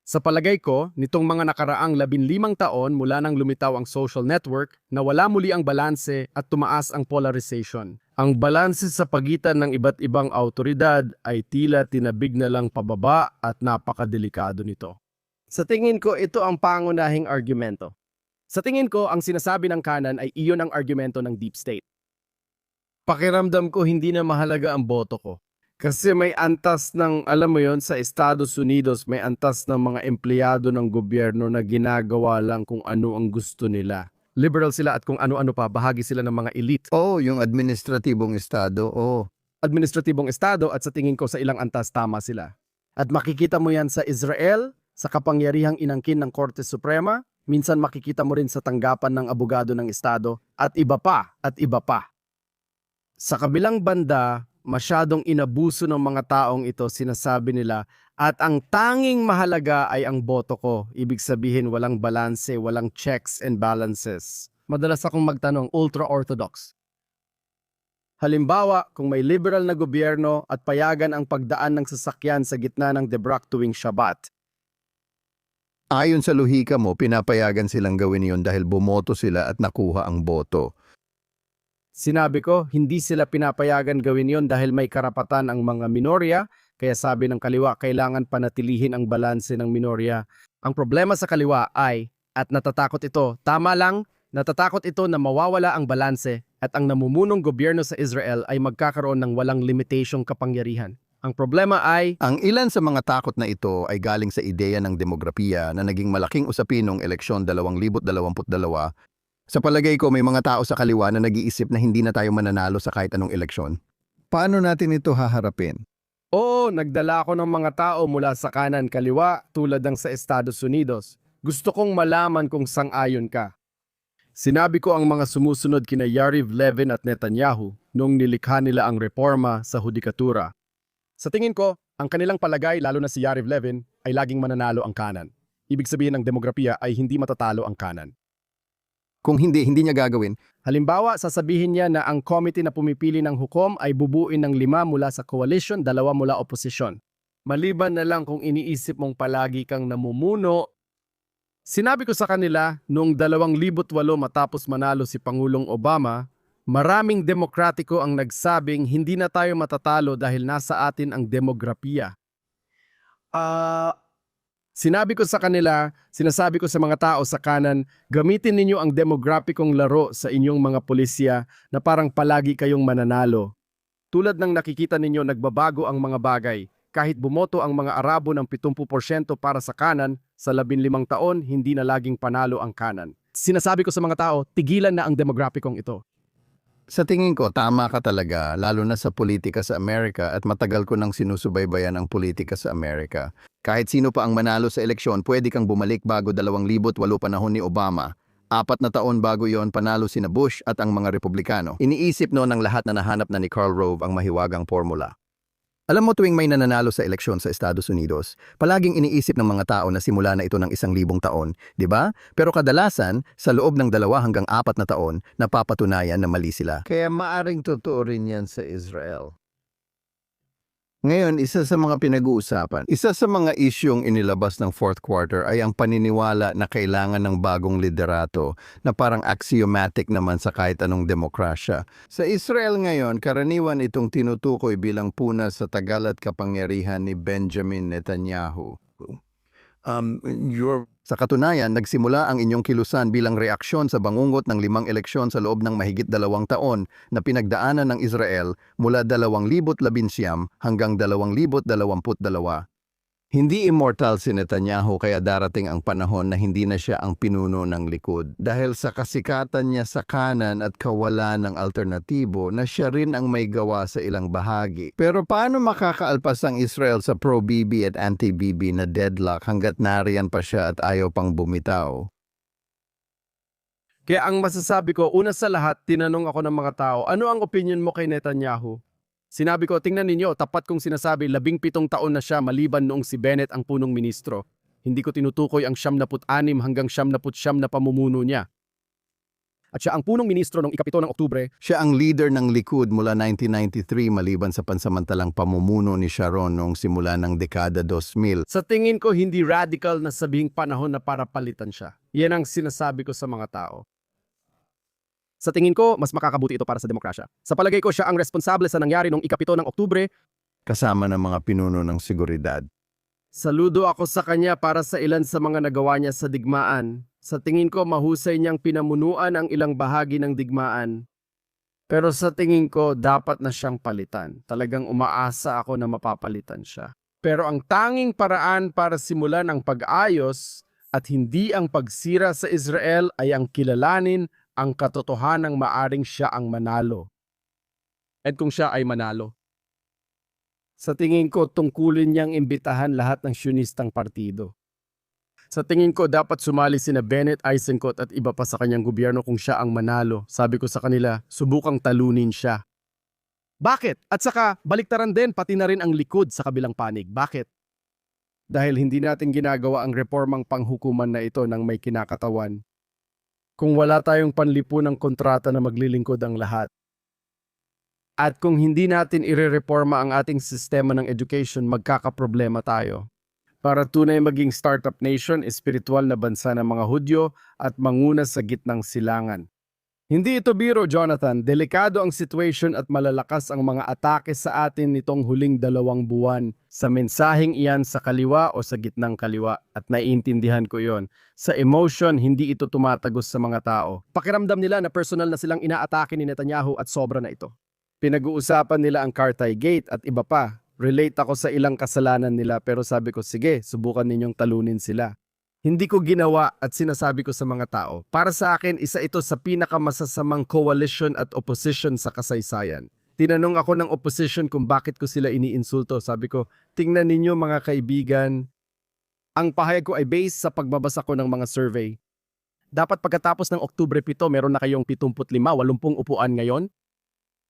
Sa palagay ko, nitong mga nakaraang 15 taon mula nang lumitaw ang social network, nawala muli ang balanse at tumaas ang polarization. Ang balanse sa pagitan ng iba't ibang autoridad ay tila tinabig na lang pababa at napakadelikado nito. Sa tingin ko, ito ang pangunahing argumento. Sa tingin ko, ang sinasabi ng kanan ay iyon ang argumento ng deep state. Pakiramdam ko hindi na mahalaga ang boto ko. Kasi may antas ng, alam mo yon, sa Estados Unidos, may antas ng mga empleyado ng gobyerno na ginagawa lang kung ano ang gusto nila. Liberal sila at kung ano-ano pa, bahagi sila ng mga elite. Oh, yung administratibong estado, oh. Administratibong estado at sa tingin ko sa ilang antas tama sila. At makikita mo yan sa Israel, sa kapangyarihang inangkin ng Korte Suprema, minsan makikita mo rin sa tanggapan ng abogado ng estado, at iba pa, at iba pa. Sa kabilang banda, masyadong inabuso ng mga taong ito, sinasabi nila, at ang tanging mahalaga ay ang boto ko. Ibig sabihin walang balanse, walang checks and balances. Madalas akong magtanong, ultra-orthodox. Halimbawa, kung may liberal na gobyerno at payagan ang pagdaan ng sasakyan sa gitna ng debrak tuwing Shabbat. Ayon sa lohika mo, pinapayagan silang gawin yon dahil bumoto sila at nakuha ang boto. Sinabi ko, hindi sila pinapayagan gawin yon dahil may karapatan ang mga minorya, kaya sabi ng kaliwa, kailangan panatilihin ang balanse ng minorya. Ang problema sa kaliwa ay, at natatakot ito, tama lang, natatakot ito na mawawala ang balanse at ang namumunong gobyerno sa Israel ay magkakaroon ng walang limitasyong kapangyarihan. Ang problema ay, Ang ilan sa mga takot na ito ay galing sa ideya ng demografiya na naging malaking usapin noong eleksyon 2022. Sa palagay ko, may mga tao sa kaliwa na nag-iisip na hindi na tayo mananalo sa kahit anong eleksyon. Paano natin ito haharapin? oo, nagdala ako ng mga tao mula sa kanan kaliwa tulad ng sa Estados Unidos. Gusto kong malaman kung sang-ayon ka. Sinabi ko ang mga sumusunod kina Yariv Levin at Netanyahu noong nilikha nila ang reforma sa hudikatura. Sa tingin ko, ang kanilang palagay, lalo na si Yariv Levin, ay laging mananalo ang kanan. Ibig sabihin ng demografiya ay hindi matatalo ang kanan. Kung hindi niya gagawin. Halimbawa, sasabihin niya na ang committee na pumipili ng hukom ay bubuin ng 5 mula sa coalition, 2 mula oposisyon. Maliban na lang kung iniisip mong palagi kang namumuno. Sinabi ko sa kanila noong 2008 matapos manalo si Pangulong Obama, maraming demokratiko ang nagsabing hindi na tayo matatalo dahil nasa atin ang demografiya. Sinabi ko sa kanila, sinasabi ko sa mga tao sa kanan, gamitin ninyo ang demograpikong laro sa inyong mga pulisya na parang palagi kayong mananalo. Tulad ng nakikita ninyo, nagbabago ang mga bagay. Kahit bumoto ang mga Arabo ng 70% para sa kanan, sa 15 taon, hindi na laging panalo ang kanan. Sinasabi ko sa mga tao, tigilan na ang demograpikong ito. Sa tingin ko, tama ka talaga, lalo na sa politika sa Amerika at matagal ko nang sinusubaybayan ang politika sa Amerika. Kahit sino pa ang manalo sa eleksyon, pwede kang bumalik bago 2008 panahon ni Obama. 4 na taon bago yon panalo sina Bush at ang mga Republikano. Iniisip no ng lahat na nahanap na ni Karl Rove ang mahiwagang formula. Alam mo tuwing may nananalo sa eleksyon sa Estados Unidos, palaging iniisip ng mga tao na simula na ito ng 1,000 taon, di ba? Pero kadalasan, sa loob ng 2 hanggang 4 na taon, napapatunayan na mali sila. Kaya maaring totoo rin yan sa Israel. Ngayon, isa sa mga pinag-uusapan, isa sa mga isyong inilabas ng fourth quarter ay ang paniniwala na kailangan ng bagong liderato na parang axiomatic naman sa kahit anong demokrasya. Sa Israel ngayon, karaniwan itong tinutukoy bilang puna sa tagal at kapangyarihan ni Benjamin Netanyahu. Sa katunayan, nagsimula ang inyong kilusan bilang reaksyon sa bangungot ng 5 eleksyon sa loob ng mahigit 2 taon na pinagdaanan ng Israel mula 2011 hanggang 2022. Hindi immortal si Netanyahu kaya darating ang panahon na hindi na siya ang pinuno ng likod dahil sa kasikatan niya sa kanan at kawalan ng alternatibo na siya rin ang may gawa sa ilang bahagi. Pero paano makakaalpas ang Israel sa pro-Bibi at anti-Bibi na deadlock hanggat nariyan pa siya at ayaw pang bumitaw? Kaya ang masasabi ko, una sa lahat, tinanong ako ng mga tao, ano ang opinion mo kay Netanyahu? Sinabi ko, tingnan ninyo, tapat kong sinasabi, 17 taon na siya maliban noong si Bennett ang punong ministro. Hindi ko tinutukoy ang 76 hanggang 79 na pamumuno niya. At siya ang punong ministro noong 7 ng Oktubre. Siya ang leader ng Likud mula 1993 maliban sa pansamantalang pamumuno ni Sharon noong simula ng dekada 2000. Sa tingin ko, hindi radical na sabihing panahon na para palitan siya. Yan ang sinasabi ko sa mga tao. Sa tingin ko, mas makakabuti ito para sa demokrasya. Sa palagay ko, siya ang responsable sa nangyari noong 7 ng Oktubre. Kasama ng mga pinuno ng seguridad. Saludo ako sa kanya para sa ilan sa mga nagawa niya sa digmaan. Sa tingin ko, mahusay niyang pinamunuan ang ilang bahagi ng digmaan. Pero sa tingin ko, dapat na siyang palitan. Talagang umaasa ako na mapapalitan siya. Pero ang tanging paraan para simulan ang pag-ayos at hindi ang pagsira sa Israel ay ang kilalanin ang katotohanang maaring siya ang manalo. At kung siya ay manalo, sa tingin ko tungkulin niyang imbitahan lahat ng Sionistang partido. Sa tingin ko dapat sumali sina Bennett, Eisenkot at iba pa sa kanyang gobyerno kung siya ang manalo. Sabi ko sa kanila, subukang talunin siya. Bakit? At saka baliktaran din pati na rin ang likod sa kabilang panig. Bakit? Dahil hindi natin ginagawa ang reformang panghukuman na ito ng may kinakatawan. Kung wala tayong panlipunang kontrata na maglilingkod ang lahat. At kung hindi natin irereforma ang ating sistema ng education, magkakaproblema tayo. Para tunay maging startup nation, espiritual na bansa ng mga Hudyo at manguna sa gitnang silangan. Hindi ito biro, Jonathan. Delikado ang situation at malalakas ang mga atake sa atin nitong huling 2 buwan. Sa mensaheng iyan sa kaliwa o sa gitnang kaliwa. At naiintindihan ko yon. Sa emotion, hindi ito tumatagos sa mga tao. Pakiramdam nila na personal na silang inaatake ni Netanyahu at sobra na ito. Pinag-uusapan nila ang Kartay Gate at iba pa. Relate ako sa ilang kasalanan nila pero sabi ko, sige, subukan ninyong talunin sila. Hindi ko ginawa at sinasabi ko sa mga tao. Para sa akin, isa ito sa pinakamasasamang coalition at opposition sa kasaysayan. Tinanong ako ng opposition kung bakit ko sila iniinsulto. Sabi ko, tingnan ninyo mga kaibigan. Ang pahayag ko ay based sa pagbabasa ko ng mga survey. Dapat pagkatapos ng Oktubre 7, meron na kayong 75, 80 upuan ngayon.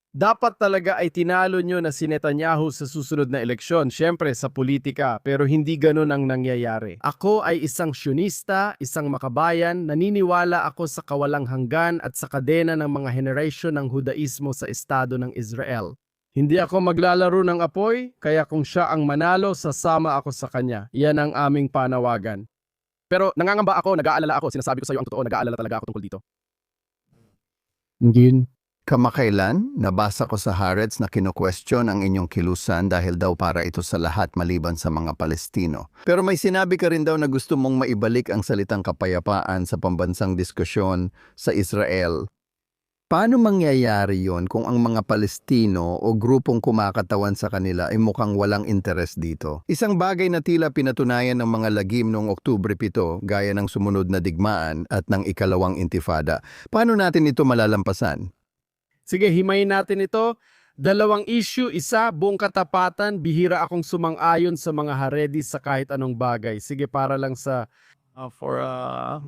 Dapat talaga ay tinalo nyo na si Netanyahu sa susunod na eleksyon, syempre sa politika, pero hindi ganun ang nangyayari. Ako ay isang syonista, isang makabayan, naniniwala ako sa kawalang hanggan at sa kadena ng mga henerasyon ng Hudaismo sa Estado ng Israel. Hindi ako maglalaro ng apoy, kaya kung siya ang manalo, sasama ako sa kanya. Yan ang aming panawagan. Pero nangangamba ako, nag-aalala ako, sinasabi ko sa iyo ang totoo, nag-aalala talaga ako tungkol dito. Hindi. Kamakailan, nabasa ko sa Haaretz na kino-question ang inyong kilusan dahil daw para ito sa lahat maliban sa mga Palestino. Pero may sinabi ka rin daw na gusto mong maibalik ang salitang kapayapaan sa pambansang diskusyon sa Israel. Paano mangyayari yon kung ang mga Palestino o grupong kumakatawan sa kanila ay mukhang walang interes dito? Isang bagay na tila pinatunayan ng mga lagim noong Oktubre 7, gaya ng sumunod na digmaan at ng ikalawang intifada. Paano natin ito malalampasan? Sige, himayin natin ito. Dalawang issue, isa, buong katapatan, bihira akong sumang-ayon sa mga Haredi sa kahit anong bagay. Sige, para lang sa...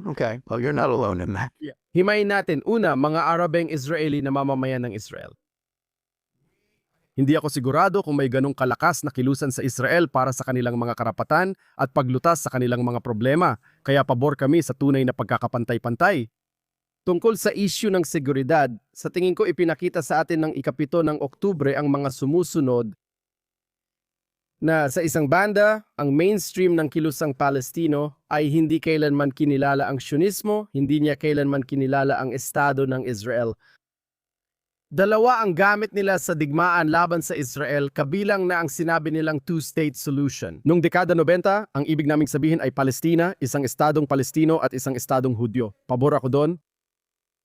Okay, well, you're not alone in that. Himayin natin. Una, mga Arabeng Israeli na mamamayan ng Israel. Hindi ako sigurado kung may ganong kalakas na kilusan sa Israel para sa kanilang mga karapatan at paglutas sa kanilang mga problema. Kaya pabor kami sa tunay na pagkakapantay-pantay. Tungkol sa issue ng seguridad, sa tingin ko ipinakita sa atin ng ika-7 ng Oktubre ang mga sumusunod na sa isang banda, ang mainstream ng kilusang Palestino ay hindi kailanman kinilala ang Sionismo, hindi niya kailanman kinilala ang Estado ng Israel. Dalawa ang gamit nila sa digmaan laban sa Israel, kabilang na ang sinabi nilang two-state solution. Noong dekada 90, ang ibig naming sabihin ay Palestina, isang estadong Palestino at isang estadong Hudyo. Pabor ako doon.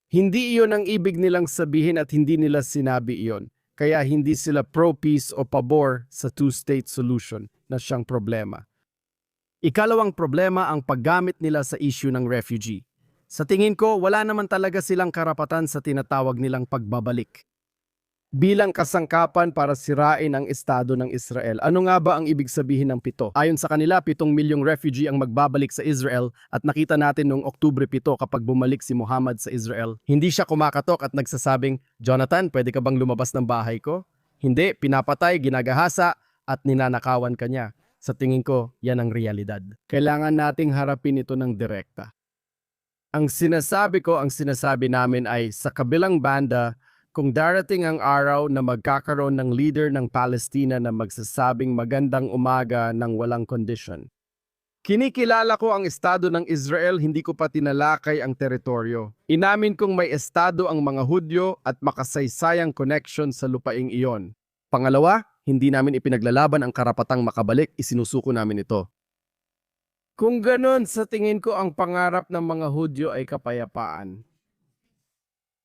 Hindi iyon ang ibig nilang sabihin at hindi nila sinabi iyon. Kaya hindi sila pro-peace o pabor sa two-state solution na siyang problema. Ikalawang problema ang paggamit nila sa issue ng refugee. Sa tingin ko, wala naman talaga silang karapatan sa tinatawag nilang pagbabalik. Bilang kasangkapan para sirain ang Estado ng Israel. Ano nga ba ang ibig sabihin ng 7? Ayon sa kanila, 7 milyong refugee ang magbabalik sa Israel at nakita natin noong Oktubre 7 kapag bumalik si Muhammad sa Israel. Hindi siya kumakatok at nagsasabing, Jonathan, pwede ka bang lumabas ng bahay ko? Hindi, pinapatay, ginagahasa at ninanakawan ka niya. Sa tingin ko, yan ang realidad. Kailangan nating harapin ito ng direkta. Ang sinasabi namin ay sa kabilang banda, kung darating ang araw na magkakaroon ng leader ng Palestina na magsasabing magandang umaga ng walang kondisyon. Kinikilala ko ang estado ng Israel, hindi ko pa tinalakay ang teritoryo. Inamin kong may estado ang mga Hudyo at makasaysayang connection sa lupaing iyon. Pangalawa, hindi namin ipinaglalaban ang karapatang makabalik, isinusuko namin ito. Kung ganon, sa tingin ko ang pangarap ng mga Hudyo ay kapayapaan.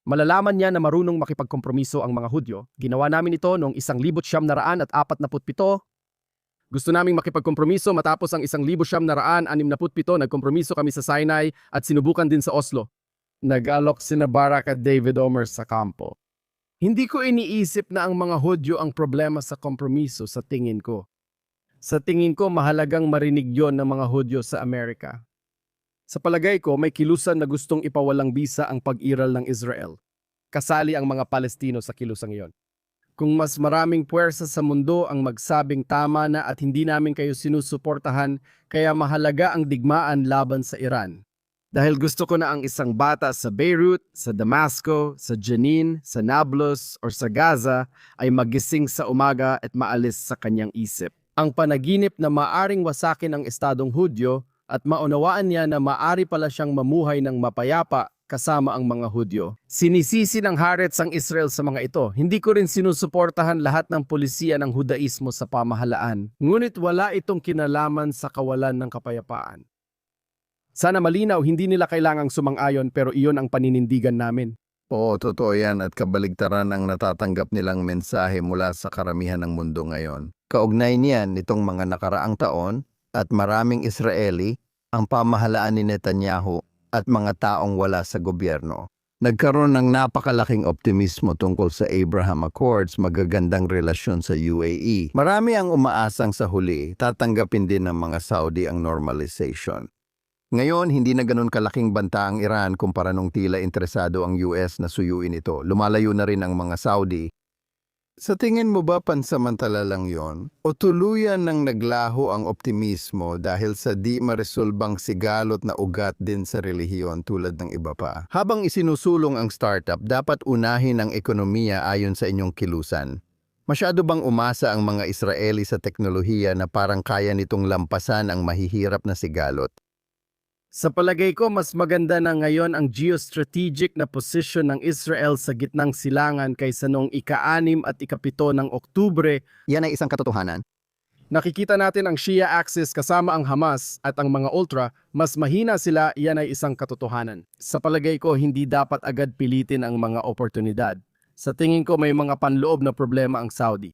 Malalaman niya na marunong makipagkompromiso ang mga Hudyo. Ginawa namin ito noong 1947. Gusto naming makipagkompromiso matapos ang 1967 nagkompromiso kami sa Sinai at sinubukan din sa Oslo. Nag-alok sina Barak at David Omer sa kampo. Hindi ko iniisip na ang mga Hudyo ang problema sa kompromiso sa tingin ko. Sa tingin ko mahalagang marinig yon ng mga Hudyo sa Amerika. Sa palagay ko, may kilusan na gustong ipawalang bisa ang pag-iral ng Israel. Kasali ang mga Palestino sa kilusang iyon. Kung mas maraming puwersa sa mundo ang magsabing tama na at hindi namin kayo sinusuportahan, kaya mahalaga ang digmaan laban sa Iran. Dahil gusto ko na ang isang bata sa Beirut, sa Damasco, sa Jenin, sa Nablus, o sa Gaza ay magising sa umaga at maalis sa kanyang isip. Ang panaginip na maaring wasakin ang estadong Hudyo at maunawaan niya na maari pala siyang mamuhay ng mapayapa kasama ang mga Hudyo. Sinisisi ng Haaretz ang Israel sa mga ito. Hindi ko rin sinusuportahan lahat ng polisiya ng Hudaismo sa pamahalaan. Ngunit wala itong kinalaman sa kawalan ng kapayapaan. Sana malinaw, hindi nila kailangang sumang-ayon pero iyon ang paninindigan namin. Oo, totoo yan at kabaligtaran ang natatanggap nilang mensahe mula sa karamihan ng mundo ngayon. Kaugnay niyan nitong mga nakaraang taon at maraming Israeli ang pamahalaan ni Netanyahu at mga taong wala sa gobyerno. Nagkaroon ng napakalaking optimismo tungkol sa Abraham Accords, magagandang relasyon sa UAE. Marami ang umaasang sa huli, tatanggapin din ng mga Saudi ang normalization. Ngayon, hindi na ganun kalaking banta ang Iran kumpara nung tila interesado ang US na suyuin ito. Lumalayo na rin ang mga Saudi Sa tingin mo ba pansamantala lang yon? O tuluyan ng naglaho ang optimismo dahil sa di maresolbang sigalot na ugat din sa relihiyon tulad ng iba pa? Habang isinusulong ang startup, dapat unahin ang ekonomiya ayon sa inyong kilusan. Masyado bang umasa ang mga Israeli sa teknolohiya na parang kaya nitong lampasan ang mahihirap na sigalot? Sa palagay ko, mas maganda na ngayon ang geostrategic na posisyon ng Israel sa gitnang silangan kaysa noong ika-6 at ika-7 ng Oktubre. Yan ay isang katotohanan. Nakikita natin ang Shia axis kasama ang Hamas at ang mga ultra, mas mahina sila, yan ay isang katotohanan. Sa palagay ko, hindi dapat agad pilitin ang mga oportunidad. Sa tingin ko, may mga panloob na problema ang Saudi.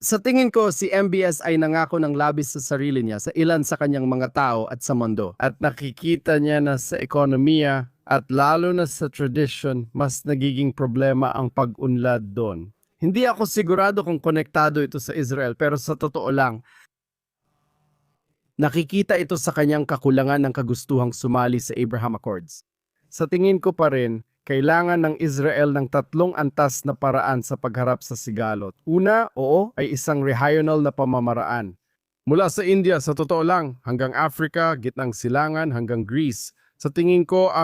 Sa tingin ko, si MBS ay nangako ng labis sa sarili niya sa ilan sa kanyang mga tao at sa mundo. At nakikita niya na sa ekonomiya at lalo na sa tradition, mas nagiging problema ang pag-unlad doon. Hindi ako sigurado kung konektado ito sa Israel, pero sa totoo lang, nakikita ito sa kanyang kakulangan ng kagustuhang sumali sa Abraham Accords. Sa tingin ko pa rin, kailangan ng Israel ng 3 antas na paraan sa pagharap sa sigalot. Una, ay isang regional na pamamaraan. Mula sa India, sa totoo lang, hanggang Africa, gitnang silangan, hanggang Greece. Sa tingin ko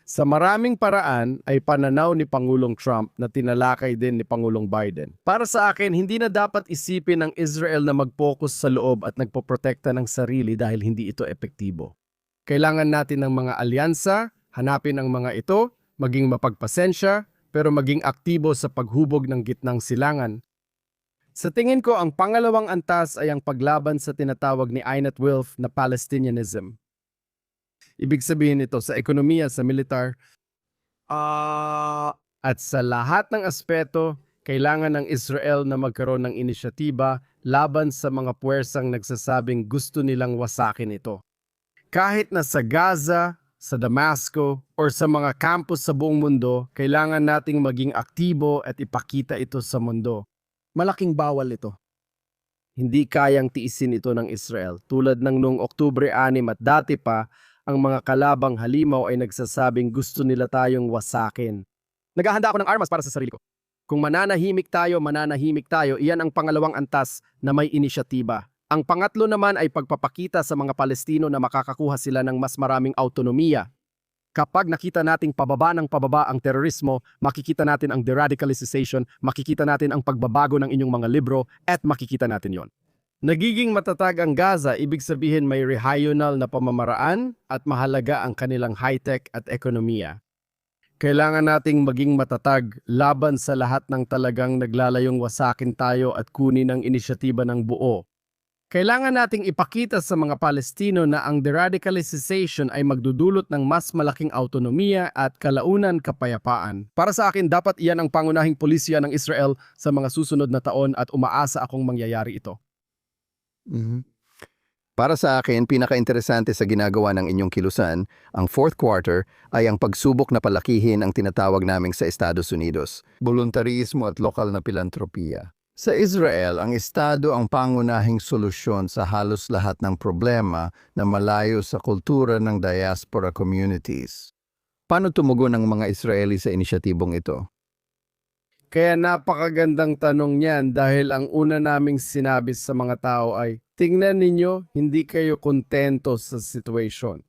sa maraming paraan ay pananaw ni Pangulong Trump na tinalakay din ni Pangulong Biden. Para sa akin, hindi na dapat isipin ng Israel na mag-focus sa loob at nagpoprotekta ng sarili dahil hindi ito epektibo. Kailangan natin ng mga alyansa, hanapin ang mga ito, maging mapagpasensya, pero maging aktibo sa paghubog ng gitnang silangan. Sa tingin ko, ang pangalawang antas ay ang paglaban sa tinatawag ni Einat Wilf na Palestinianism. Ibig sabihin ito sa ekonomiya, sa militar, at sa lahat ng aspeto, kailangan ng Israel na magkaroon ng inisyatiba laban sa mga puwersang nagsasabing gusto nilang wasakin ito. Kahit na sa Gaza, sa Damasco, or sa mga campus sa buong mundo, kailangan nating maging aktibo at ipakita ito sa mundo. Malaking bawal ito. Hindi kayang tiisin ito ng Israel. Tulad ng noong Oktubre 6 at dati pa, ang mga kalabang halimaw ay nagsasabing gusto nila tayong wasakin. Naghahanda ako ng armas para sa sarili ko. Kung mananahimik tayo, iyan ang pangalawang antas na may inisyatiba. Ang pangatlo naman ay pagpapakita sa mga Palestino na makakakuha sila ng mas maraming autonomiya. Kapag nakita nating pababa ng pababa ang terorismo, makikita natin ang deradicalization, makikita natin ang pagbabago ng inyong mga libro, at makikita natin yon. Nagiging matatag ang Gaza, ibig sabihin may regional na pamamaraan at mahalaga ang kanilang high-tech at ekonomiya. Kailangan nating maging matatag laban sa lahat ng talagang naglalayong wasakin tayo at kunin ang inisyatiba ng buo. Kailangan nating ipakita sa mga Palestino na ang deradicalization ay magdudulot ng mas malaking autonomiya at kalaunan kapayapaan. Para sa akin, dapat iyan ang pangunahing pulisya ng Israel sa mga susunod na taon at umaasa akong mangyayari ito. Para sa akin, pinaka-interesante sa ginagawa ng inyong kilusan, ang fourth quarter, ay ang pagsubok na palakihin ang tinatawag naming sa Estados Unidos, voluntarismo at lokal na pilantropiya. Sa Israel, ang Estado ang pangunahing solusyon sa halos lahat ng problema na malayo sa kultura ng diaspora communities. Paano tumugon ang mga Israeli sa inisyatibong ito? Kaya napakagandang tanong niyan dahil ang una naming sinabi sa mga tao ay, tingnan ninyo, hindi kayo kontento sa situation.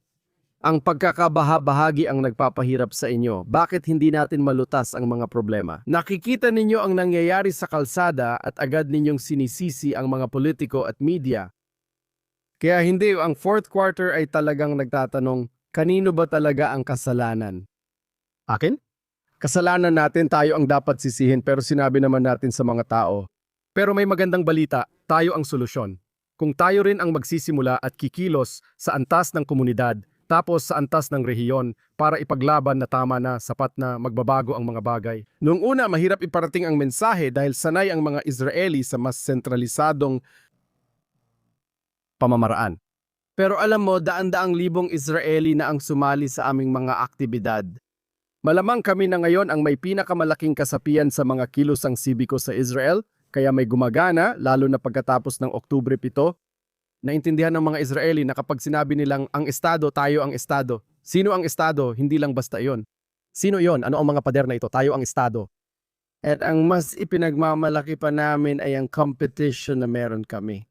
Ang pagkakabaha-bahagi ang nagpapahirap sa inyo. Bakit hindi natin malutas ang mga problema? Nakikita ninyo ang nangyayari sa kalsada at agad ninyong sinisisi ang mga politiko at media. Kaya hindi, ang fourth quarter ay talagang nagtatanong, kanino ba talaga ang kasalanan? Akin? Kasalanan natin, tayo ang dapat sisihin, pero sinabi naman natin sa mga tao. Pero may magandang balita, tayo ang solusyon. Kung tayo rin ang magsisimula at kikilos sa antas ng komunidad, tapos sa antas ng rehiyon para ipaglaban na tama na, sapat na, magbabago ang mga bagay. Noong una, mahirap iparating ang mensahe dahil sanay ang mga Israeli sa mas sentralisadong pamamaraan. Pero alam mo, daan-daang libong Israeli na ang sumali sa aming mga aktibidad. Malamang kami na ngayon ang may pinakamalaking kasapian sa mga kilosang sibiko sa Israel, kaya may gumagana, lalo na pagkatapos ng Oktubre 7, naintindihan ng mga Israeli na kapag sinabi nilang ang Estado, tayo ang Estado. Sino ang Estado? Hindi lang basta iyon. Sino iyon? Ano ang mga pader na ito? Tayo ang Estado. At ang mas ipinagmamalaki pa namin ay ang competition na meron kami.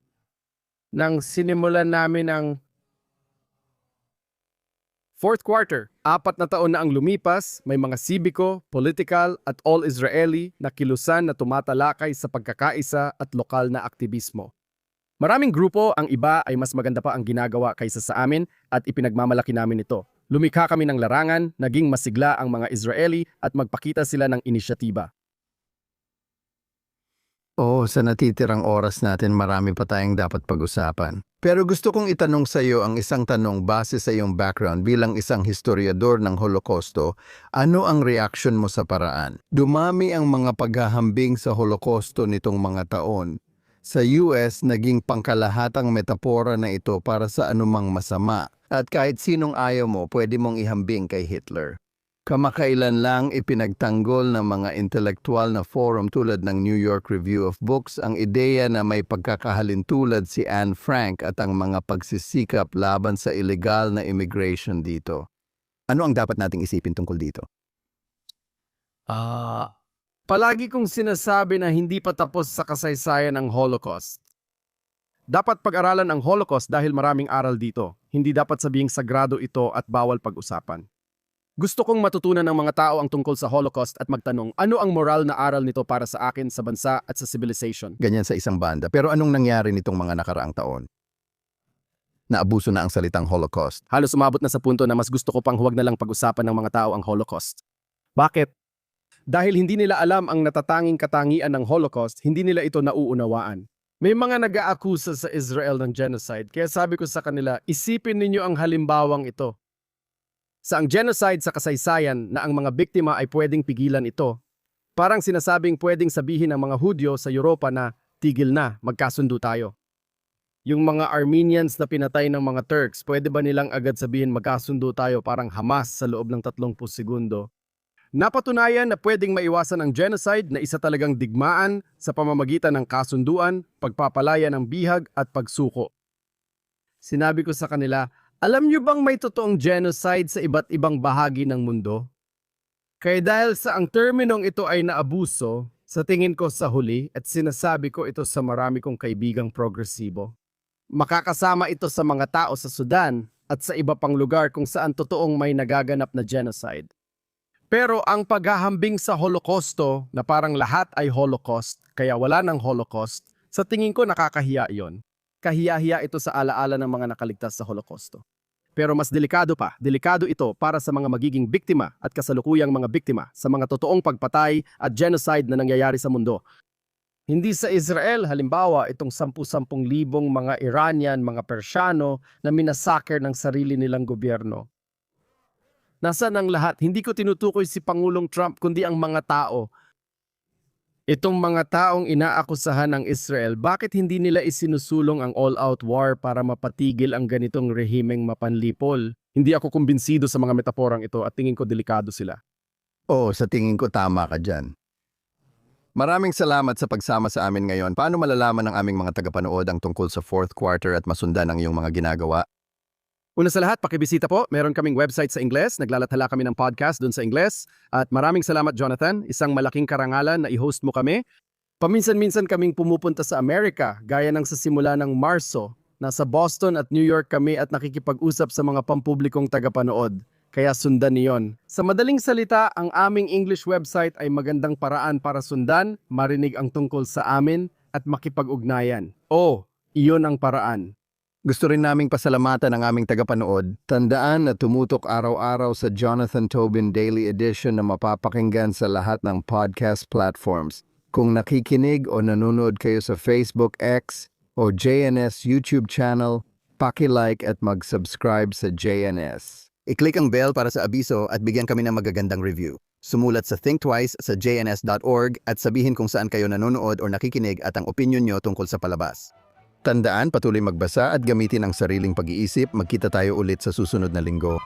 Nang sinimulan namin ang Fourth quarter, 4 na taon na ang lumipas, may mga sibiko, political at all-Israeli na kilusan na tumatalakay sa pagkakaisa at lokal na aktivismo. Maraming grupo, ang iba ay mas maganda pa ang ginagawa kaysa sa amin at ipinagmamalaki namin ito. Lumikha kami ng larangan, naging masigla ang mga Israeli at magpakita sila ng inisyatiba. Sa natitirang oras natin marami pa tayong dapat pag-usapan. Pero gusto kong itanong sa iyo ang isang tanong base sa iyong background bilang isang historiador ng Holokausto. Ano ang reaction mo sa paraan? Dumami ang mga paghahambing sa Holokausto nitong mga taon. Sa US, naging pangkalahatang metapora na ito para sa anumang masama. At kahit sinong ayaw mo, pwede mong ihambing kay Hitler. Kamakailan lang ipinagtanggol ng mga intelektual na forum tulad ng New York Review of Books ang ideya na may pagkakahalintulad si Anne Frank at ang mga pagsisikap laban sa illegal na immigration dito. Ano ang dapat nating isipin tungkol dito? Palagi kong sinasabi na hindi pa tapos sa kasaysayan ang Holocaust. Dapat pag-aralan ang Holocaust dahil maraming aral dito. Hindi dapat sabihing sagrado ito at bawal pag-usapan. Gusto kong matutunan ng mga tao ang tungkol sa Holocaust at magtanong, ano ang moral na aral nito para sa akin, sa bansa at sa civilization? Ganyan sa isang banda. Pero anong nangyari nitong mga nakaraang taon? Naabuso na ang salitang Holocaust. Halos umabot na sa punto na mas gusto ko pang huwag na lang pag-usapan ng mga tao ang Holocaust. Bakit? Dahil hindi nila alam ang natatanging katangian ng Holocaust, hindi nila ito nauunawaan. May mga nag-aakusa sa Israel ng genocide, kaya sabi ko sa kanila, isipin ninyo ang halimbawang ito. Sa ang genocide sa kasaysayan na ang mga biktima ay pwedeng pigilan ito. Parang sinasabing pwedeng sabihin ng mga Hudyo sa Europa na tigil na, magkasundo tayo. Yung mga Armenians na pinatay ng mga Turks, pwede ba nilang agad sabihin magkasundo tayo parang Hamas sa loob ng 30 segundo? Napatunayan na pwedeng maiwasan ang genocide na isa talagang digmaan sa pamamagitan ng kasunduan, pagpapalaya ng bihag at pagsuko. Sinabi ko sa kanila, alam niyo bang may totoong genocide sa iba't ibang bahagi ng mundo? Kaya dahil sa ang terminong ito ay naabuso, sa tingin ko sa huli at sinasabi ko ito sa marami kong kaibigang progresibo. Makakasama ito sa mga tao sa Sudan at sa iba pang lugar kung saan totoong may nagaganap na genocide. Pero ang paghahambing sa Holokausto na parang lahat ay Holocaust kaya wala ng Holocaust, sa tingin ko nakakahiya iyon. Kahiya-hiya ito sa alaala ng mga nakaligtas sa Holokausto. Pero mas delikado ito para sa mga magiging biktima at kasalukuyang mga biktima sa mga totoong pagpatay at genocide na nangyayari sa mundo. Hindi sa Israel, halimbawa, itong 10,000 mga Iranian, mga Persiano na minasaker ng sarili nilang gobyerno. Nasaan ang lahat? Hindi ko tinutukoy si Pangulong Trump kundi ang mga tao. Itong mga taong inaakusahan ng Israel, bakit hindi nila isinusulong ang all-out war para mapatigil ang ganitong rehimeng mapanlipol? Hindi ako kumbinsido sa mga metaporang ito at tingin ko delikado sila. Sa tingin ko tama ka dyan. Maraming salamat sa pagsama sa amin ngayon. Paano malalaman ng aming mga tagapanood ang tungkol sa fourth quarter at masundan ang iyong mga ginagawa? Una sa lahat, pakibisita po. Meron kaming website sa Ingles. Naglalathala kami ng podcast doon sa Ingles. At maraming salamat, Jonathan. Isang malaking karangalan na i-host mo kami. Paminsan-minsan kaming pumupunta sa Amerika, gaya ng sa simula ng Marso. Nasa Boston at New York kami at nakikipag-usap sa mga pampublikong tagapanood. Kaya sundan niyon. Sa madaling salita, ang aming English website ay magandang paraan para sundan, marinig ang tungkol sa amin, at makipag-ugnayan. Iyon ang paraan. Gusto rin naming pasalamatan ang aming tagapanood. Tandaan na tumutok araw-araw sa Jonathan Tobin Daily Edition na mapapakinggan sa lahat ng podcast platforms. Kung nakikinig o nanonood kayo sa Facebook, X o JNS YouTube channel, paki-like at mag-subscribe sa JNS. I-click ang bell para sa abiso at bigyan kami ng magagandang review. Sumulat sa Think Twice sa jns.org at sabihin kung saan kayo nanonood o nakikinig at ang opinion nyo tungkol sa palabas. Tandaan, patuloy magbasa at gamitin ang sariling pag-iisip. Magkita tayo ulit sa susunod na linggo.